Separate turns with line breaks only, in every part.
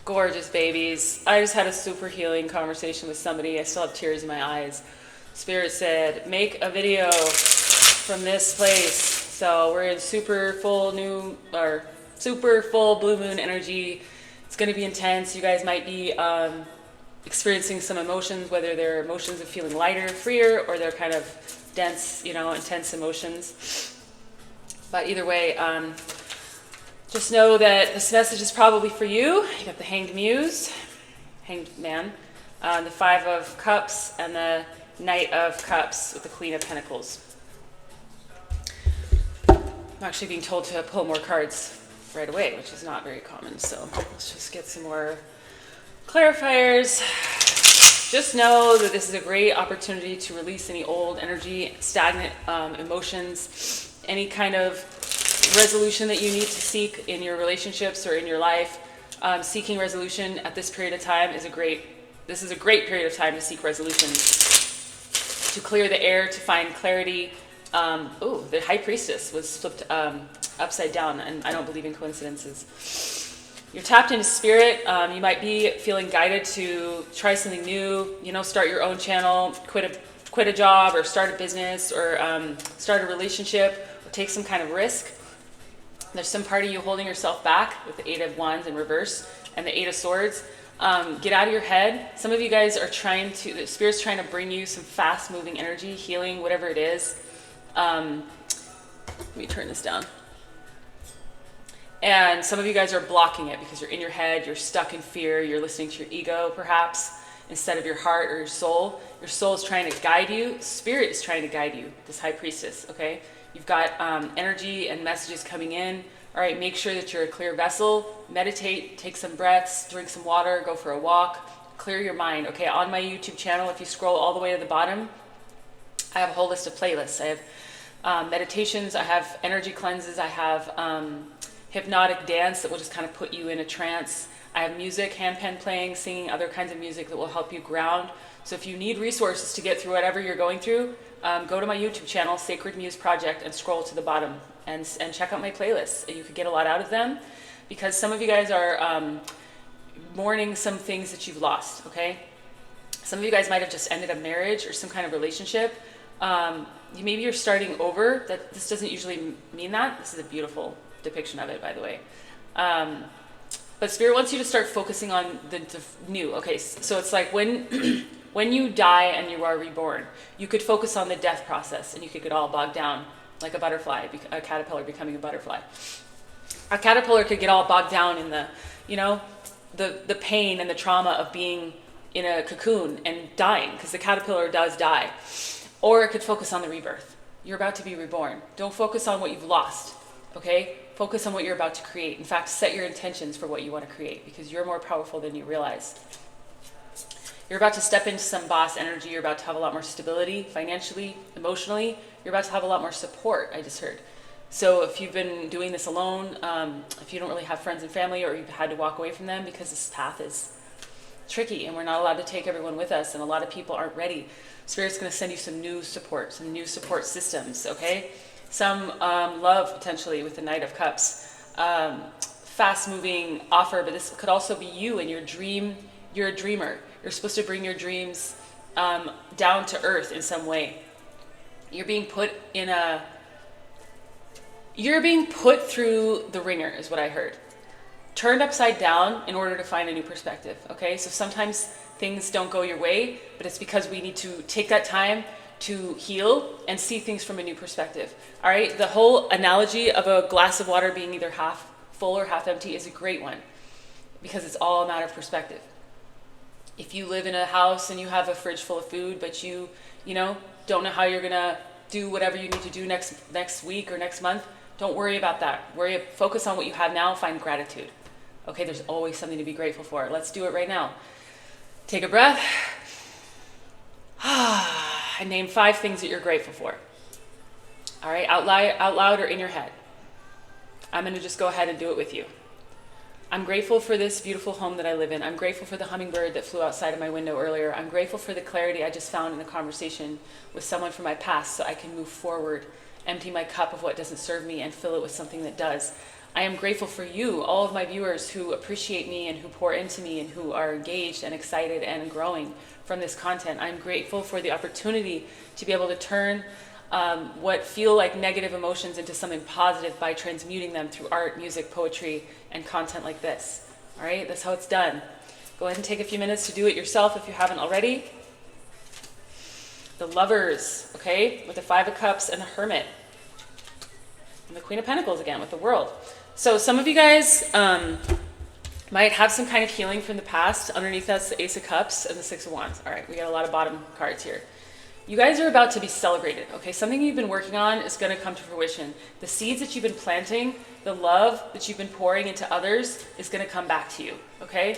Gorgeous babies. I just had a super healing conversation with somebody. I still have tears in my eyes. Spirit said, make a video from this place. So we're in super full blue moon energy. It's going to be intense. You guys might be experiencing some emotions, whether they're emotions of feeling lighter, freer, or they're kind of dense, intense emotions. But either way, just know that this message is probably for you. You got the Hanged Man, the Five of Cups, and the Knight of Cups with the Queen of Pentacles. I'm actually being told to pull more cards right away, which is not very common. So let's just get some more clarifiers. Just know that this is a great opportunity to release any old energy, stagnant emotions, any kind of resolution that you need to seek in your relationships or in your life. Seeking resolution at this period of time is a great period of time to seek resolutions, to clear the air, to find clarity. The High Priestess was flipped upside down, and I don't believe in coincidences. You're tapped into spirit. You might be feeling guided to try something new, start your own channel, quit a job, or start a business, or start a relationship, or take some kind of risk. There's some part of you holding yourself back with the Eight of Wands in reverse and the Eight of Swords. Get out of your head. Some of you guys are the Spirit's trying to bring you some fast moving energy, healing, whatever it is. Let me turn this down. And some of you guys are blocking it because you're in your head, you're stuck in fear, you're listening to your ego perhaps, instead of your heart or your soul. Your soul is trying to guide you. Spirit is trying to guide you, this High Priestess, okay? You've got energy and messages coming in. All right, make sure that you're a clear vessel. Meditate, take some breaths, drink some water, go for a walk, clear your mind. Okay, on my YouTube channel, if you scroll all the way to the bottom, I have a whole list of playlists. I have meditations, I have energy cleanses, I have hypnotic dance that will just kind of put you in a trance. I have music, handpan playing, singing, other kinds of music that will help you ground. So if you need resources to get through whatever you're going through, go to my YouTube channel, Sacred Muse Project, and scroll to the bottom and check out my playlists. You could get a lot out of them because some of you guys are mourning some things that you've lost, okay? Some of you guys might have just ended a marriage or some kind of relationship. Maybe you're starting over. This doesn't usually mean that. This is a beautiful depiction of it, by the way. But Spirit wants you to start focusing on the new. Okay, so it's like when when you die and you are reborn, you could focus on the death process and you could get all bogged down like a butterfly, a caterpillar becoming a butterfly. A caterpillar could get all bogged down in the pain and the trauma of being in a cocoon and dying, because the caterpillar does die. Or it could focus on the rebirth. You're about to be reborn. Don't focus on what you've lost, okay? Focus on what you're about to create. In fact, set your intentions for what you want to create, because you're more powerful than you realize. You're about to step into some boss energy. You're about to have a lot more stability financially, emotionally. You're about to have a lot more support, I just heard. So if you've been doing this alone, if you don't really have friends and family, or you've had to walk away from them because this path is tricky and we're not allowed to take everyone with us and a lot of people aren't ready, Spirit's going to send you some new support systems, okay? Some love potentially with the Knight of Cups. Fast-moving offer, but this could also be you and your dream. You're a dreamer. You're supposed to bring your dreams down to earth in some way. You're being put through the ringer, is what I heard. Turned upside down in order to find a new perspective, okay? So sometimes things don't go your way, but it's because we need to take that time to heal and see things from a new perspective, all right? The whole analogy of a glass of water being either half full or half empty is a great one, because it's all a matter of perspective. If you live in a house and you have a fridge full of food, but you don't know how you're gonna do whatever you need to do next week or next month, don't worry about that. Focus on what you have now, find gratitude. Okay, there's always something to be grateful for. Let's do it right now. Take a breath. And name 5 things that you're grateful for. All right, out loud or in your head. I'm gonna just go ahead and do it with you. I'm grateful for this beautiful home that I live in. I'm grateful for the hummingbird that flew outside of my window earlier. I'm grateful for the clarity I just found in a conversation with someone from my past, so I can move forward, empty my cup of what doesn't serve me and fill it with something that does. I am grateful for you, all of my viewers who appreciate me and who pour into me and who are engaged and excited and growing from this content. I'm grateful for the opportunity to be able to turn what feel like negative emotions into something positive by transmuting them through art, music, poetry, and content like this. All right, that's how it's done. Go ahead and take a few minutes to do it yourself if you haven't already. The Lovers, okay, with the Five of Cups and the Hermit. And the Queen of Pentacles again with the World. So some of you guys might have some kind of healing from the past. Underneath that's the Ace of Cups and the Six of Wands. All right, we got a lot of bottom cards here. You guys are about to be celebrated, okay? Something you've been working on is going to come to fruition. The seeds that you've been planting, the love that you've been pouring into others is going to come back to you, okay?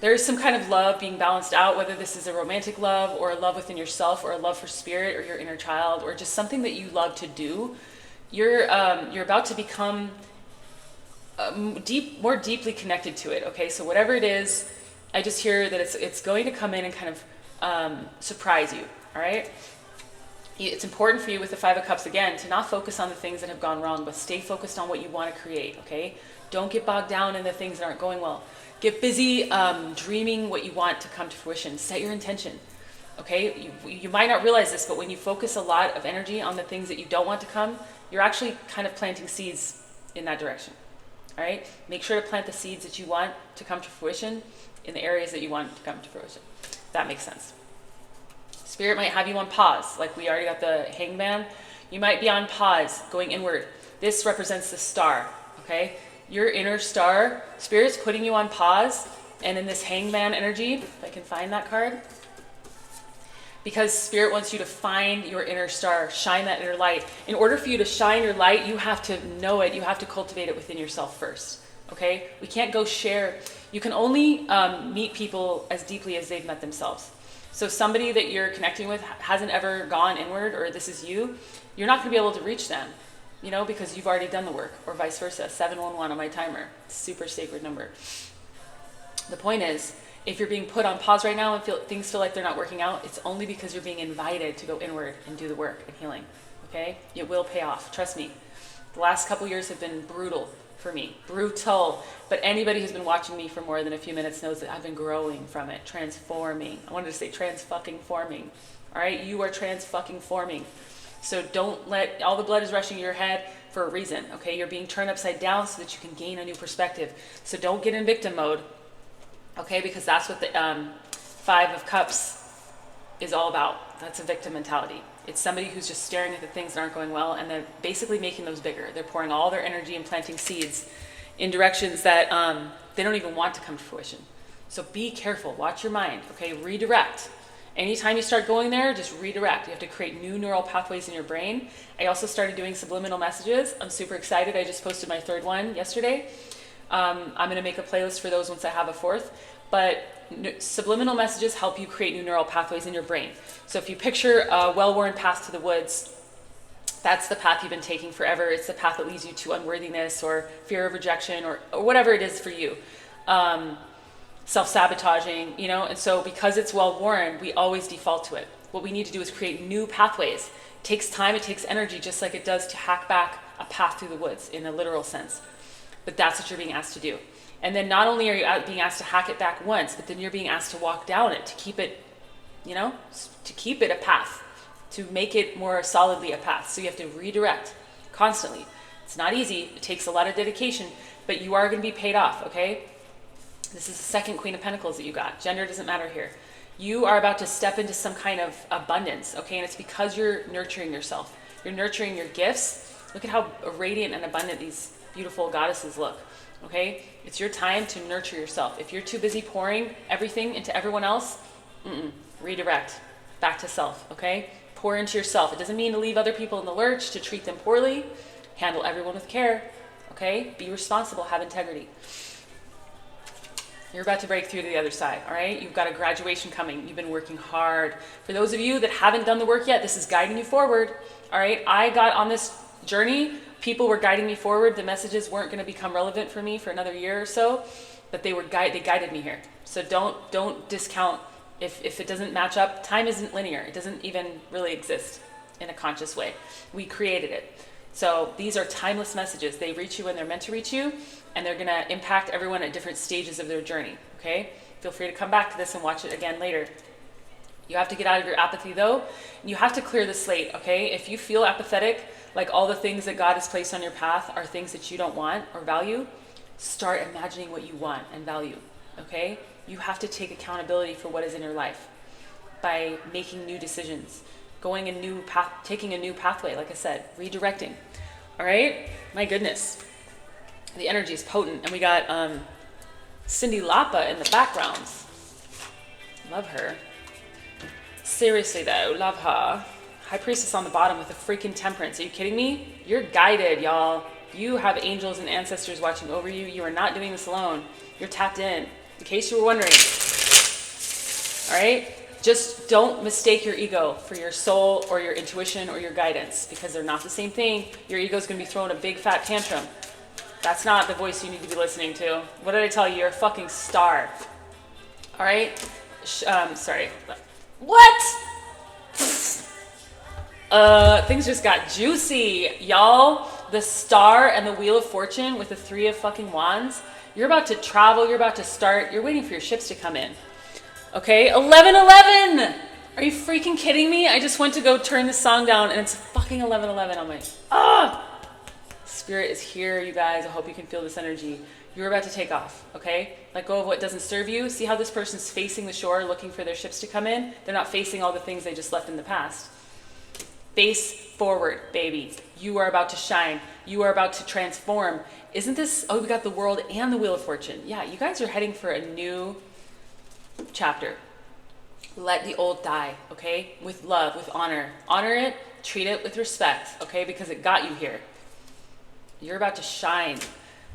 There's some kind of love being balanced out, whether this is a romantic love or a love within yourself or a love for spirit or your inner child or just something that you love to do. You're about to become more deeply connected to it, okay? So whatever it is, I just hear that it's going to come in and kind of surprise you, all right? It's important for you with the Five of Cups, again, to not focus on the things that have gone wrong, but stay focused on what you want to create, okay? Don't get bogged down in the things that aren't going well. Get busy dreaming what you want to come to fruition. Set your intention, okay? You might not realize this, but when you focus a lot of energy on the things that you don't want to come, you're actually kind of planting seeds in that direction, all right? Make sure to plant the seeds that you want to come to fruition in the areas that you want to come to fruition. That makes sense. Spirit might have you on pause, like we already got the Hangman. You might be on pause, going inward. This represents the star, okay? Your inner star, Spirit's putting you on pause, and in this Hangman energy, if I can find that card, because Spirit wants you to find your inner star, shine that inner light. In order for you to shine your light, you have to know it, you have to cultivate it within yourself first, okay? We can't go share. You can only meet people as deeply as they've met themselves. So somebody that you're connecting with hasn't ever gone inward, or this is you, you're not gonna be able to reach them, you know, because you've already done the work, or vice versa. 711 on my timer, super sacred number. The point is, if you're being put on pause right now and things feel like they're not working out, it's only because you're being invited to go inward and do the work and healing, okay? It will pay off, trust me. The last couple years have been brutal for me, brutal. But anybody who's been watching me for more than a few minutes knows that I've been growing from it, transforming. I wanted to say trans-fucking-forming, all right? You are trans-fucking-forming. So don't let, all the blood is rushing to your head for a reason, okay? You're being turned upside down so that you can gain a new perspective. So don't get in victim mode, okay? Because that's what the Five of Cups is all about. That's a victim mentality. It's somebody who's just staring at the things that aren't going well, and they're basically making those bigger. They're pouring all their energy and planting seeds in directions that they don't even want to come to fruition. So be careful, watch your mind, okay? Redirect. Anytime you start going there, just redirect. You have to create new neural pathways in your brain. I also started doing subliminal messages. I'm super excited. I just posted my third one yesterday. I'm gonna make a playlist for those once I have a fourth. But subliminal messages help you create new neural pathways in your brain. So if you picture a well-worn path to the woods, that's the path you've been taking forever. It's the path that leads you to unworthiness or fear of rejection or whatever it is for you. Self-sabotaging, you know? And so because it's well-worn, we always default to it. What we need to do is create new pathways. It takes time, it takes energy, just like it does to hack back a path through the woods in a literal sense. But that's what you're being asked to do. And then not only are you being asked to hack it back once, but then you're being asked to walk down it, to keep it, you know, to keep it a path, to make it more solidly a path. So you have to redirect constantly. It's not easy. It takes a lot of dedication, but you are going to be paid off, okay? This is the second Queen of Pentacles that you got. Gender doesn't matter here. You are about to step into some kind of abundance, okay? And it's because you're nurturing yourself. You're nurturing your gifts. Look at how radiant and abundant these beautiful goddesses look. Okay, it's your time to nurture yourself. If you're too busy pouring everything into everyone else, redirect back to self, okay? Pour into yourself. It doesn't mean to leave other people in the lurch, to treat them poorly. Handle everyone with care, okay? Be responsible, have integrity. You're about to break through to the other side, all right? You've got a graduation coming. You've been working hard. For those of you that haven't done the work yet, this is guiding you forward, all right? I got on this journey. People were guiding me forward. The messages weren't going to become relevant for me for another year or so, but they guided me here. So don't discount if it doesn't match up. Time isn't linear. It doesn't even really exist in a conscious way. We created it. So these are timeless messages. They reach you when they're meant to reach you, and they're going to impact everyone at different stages of their journey, okay? Feel free to come back to this and watch it again later. You have to get out of your apathy, though, and you have to clear the slate, okay? If you feel apathetic, like all the things that God has placed on your path are things that you don't want or value, start imagining what you want and value, okay? You have to take accountability for what is in your life by making new decisions, going a new path, taking a new pathway, like I said, redirecting, all right? My goodness. The energy is potent, and we got Cindy Lapa in the background. Love her. Seriously, though, love her. High Priestess on the bottom with a freaking temperance. Are you kidding me? You're guided, y'all. You have angels and ancestors watching over you. You are not doing this alone. You're tapped in case you were wondering. All right? Just don't mistake your ego for your soul or your intuition or your guidance, because they're not the same thing. Your ego is going to be throwing a big fat tantrum. That's not the voice you need to be listening to. What did I tell you? You're a fucking star. All right? Sorry. What? Things just got juicy, y'all. The star and the wheel of fortune with the 3 of fucking wands. You're about to travel. You're about to start. You're waiting for your ships to come in. Okay? 11:11. Are you freaking kidding me? I just went to go turn this song down and it's fucking 11:11 on my... Spirit is here, you guys. I hope you can feel this energy. You're about to take off, okay? Let go of what doesn't serve you. See how this person's facing the shore looking for their ships to come in? They're not facing all the things they just left in the past. Face forward, baby. You are about to shine. You are about to transform. Isn't this... Oh, we got the World and the Wheel of Fortune. Yeah, you guys are heading for a new chapter. Let the old die, okay? With love, with honor. Honor it. Treat it with respect, okay? Because it got you here. You're about to shine.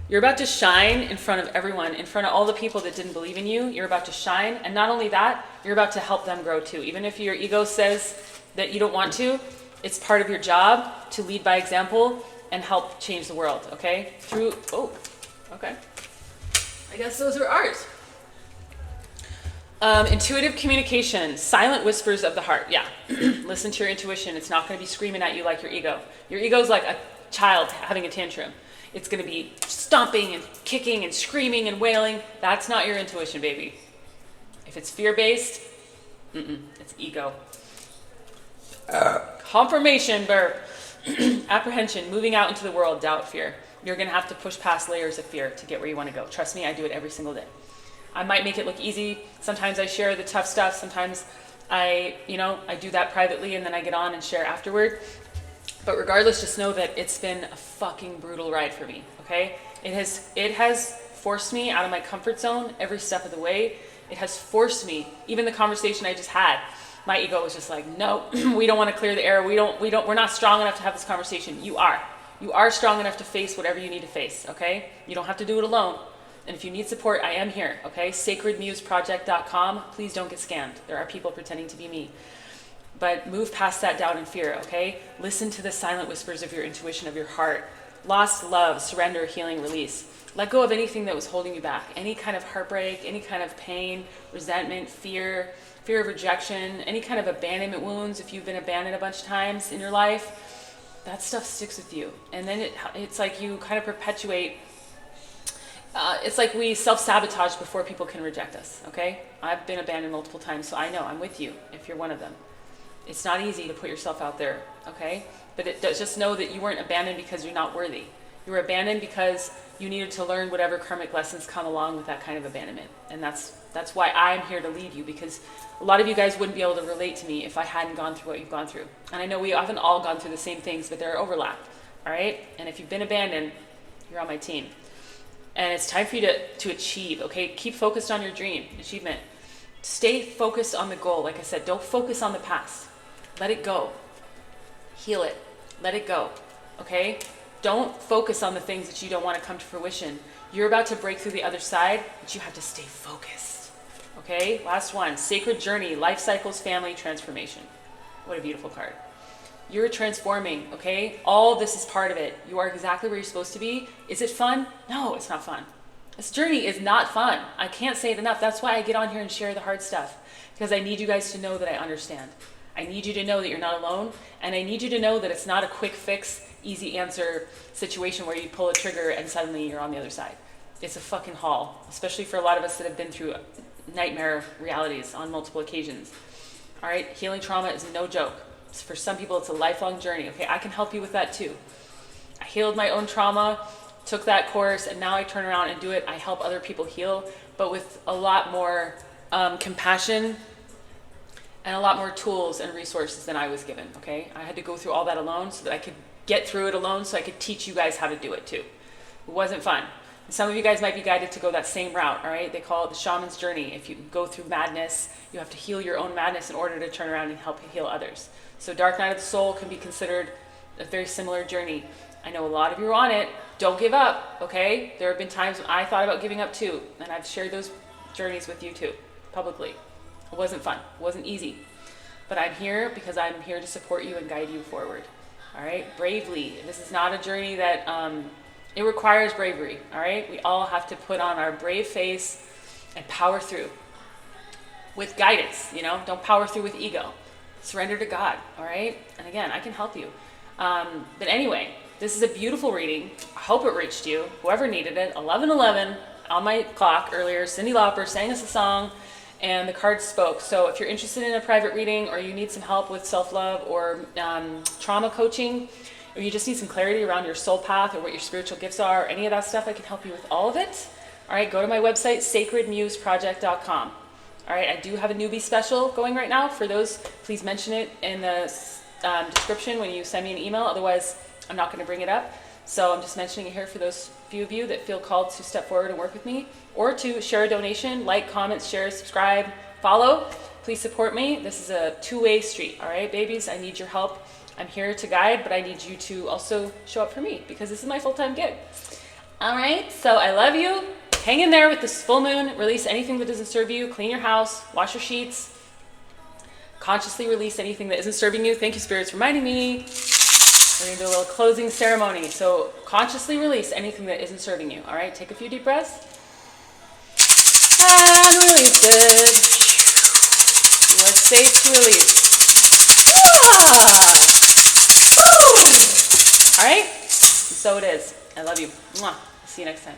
You're about to shine in front of everyone, in front of all the people that didn't believe in you. You're about to shine. And not only that, you're about to help them grow too. Even if your ego says that you don't want to, it's part of your job to lead by example and help change the world, okay? Okay. I guess those are ours. Intuitive communication, silent whispers of the heart. Yeah, listen to your intuition. It's not going to be screaming at you like your ego. Your ego is like a child having a tantrum. It's going to be stomping and kicking and screaming and wailing. That's not your intuition, baby. If it's fear-based, it's ego. Confirmation, burp. Apprehension, moving out into the world, doubt, fear. You're going to have to push past layers of fear to get where you want to go. Trust me, I do it every single day. I might make it look easy. Sometimes I share the tough stuff. Sometimes I do that privately and then I get on and share afterward. But regardless, just know that it's been a fucking brutal ride for me, okay? It has forced me out of my comfort zone every step of the way. It has forced me, even the conversation I just had, my ego was just like, no, we don't want to clear the air. We're not strong enough to have this conversation. You are. You are strong enough to face whatever you need to face, okay? You don't have to do it alone. And if you need support, I am here, okay? sacredmuseproject.com. Please don't get scammed. There are people pretending to be me. But move past that doubt and fear, okay? Listen to the silent whispers of your intuition, of your heart. Lost love, surrender, healing, release. Let go of anything that was holding you back. Any kind of heartbreak, any kind of pain, resentment, fear of rejection, any kind of abandonment wounds. If you've been abandoned a bunch of times in your life, that stuff sticks with you. And then it's like you kind of perpetuate. It's like we self-sabotage before people can reject us, okay? I've been abandoned multiple times, so I know I'm with you if you're one of them. It's not easy to put yourself out there, okay? But just know that you weren't abandoned because you're not worthy. You were abandoned because you needed to learn whatever karmic lessons come along with that kind of abandonment. And that's why I'm here to lead you, because a lot of you guys wouldn't be able to relate to me if I hadn't gone through what you've gone through. And I know we haven't all gone through the same things, but there are overlap, all right? And if you've been abandoned, you're on my team. And it's time for you to achieve, okay? Keep focused on your dream, achievement. Stay focused on the goal. Like I said, don't focus on the past. Let it go. Heal it. Let it go, okay? Don't focus on the things that you don't want to come to fruition. You're about to break through the other side, but you have to stay focused, okay? Last one, sacred journey, life cycles, family, transformation. What a beautiful card. You're transforming, okay? All this is part of it. You are exactly where you're supposed to be. Is it fun? No, it's not fun. This journey is not fun. I can't say it enough. That's why I get on here and share the hard stuff, because I need you guys to know that I understand. I need you to know that you're not alone, and I need you to know that it's not a quick fix. easy answer situation where you pull a trigger and suddenly you're on the other side. It's a fucking haul, especially for a lot of us that have been through nightmare realities on multiple occasions. All right, healing trauma is no joke. For some people, it's a lifelong journey. Okay, I can help you with that too. I healed my own trauma, took that course, and now I turn around and do it. I help other people heal, but with a lot more compassion and a lot more tools and resources than I was given, okay? I had to go through all that alone so that I could get through it alone so I could teach you guys how to do it too. It wasn't fun. Some of you guys might be guided to go that same route, all right? They call it the shaman's journey. If you go through madness, you have to heal your own madness in order to turn around and help heal others. So Dark Night of the Soul can be considered a very similar journey. I know a lot of you are on it. Don't give up, okay? There have been times when I thought about giving up too, and I've shared those journeys with you too, publicly. It wasn't fun. It wasn't easy. But I'm here because I'm here to support you and guide you forward, all right? Bravely. This is not a journey that... it requires bravery, all right? We all have to put on our brave face and power through with guidance, you know? Don't power through with ego. Surrender to God, all right? And again, I can help you. But anyway, this is a beautiful reading. I hope it reached you. Whoever needed it, 11:11 on my clock earlier, Cyndi Lauper sang us a song and the cards spoke. So if you're interested in a private reading or you need some help with self-love or trauma coaching, or you just need some clarity around your soul path or what your spiritual gifts are, or any of that stuff, I can help you with all of it. All right, go to my website, sacredmuseproject.com. All right, I do have a newbie special going right now. For those, please mention it in the description when you send me an email. Otherwise, I'm not going to bring it up. So I'm just mentioning it here for those few of you that feel called to step forward and work with me, or to share a donation, like, comment, share, subscribe, follow. Please support me. This is a two-way street. All right, babies, I need your help. I'm here to guide, but I need you to also show up for me because this is my full-time gig. All right, so I love you. Hang in there with this full moon. Release anything that doesn't serve you. Clean your house. Wash your sheets. Consciously release anything that isn't serving you. Thank you, spirits, for reminding me. We're going to do a little closing ceremony. So consciously release anything that isn't serving you. All right, take a few deep breaths. And release it. You are safe to release. Ah! All right, so it is. I love you. Mwah. See you next time.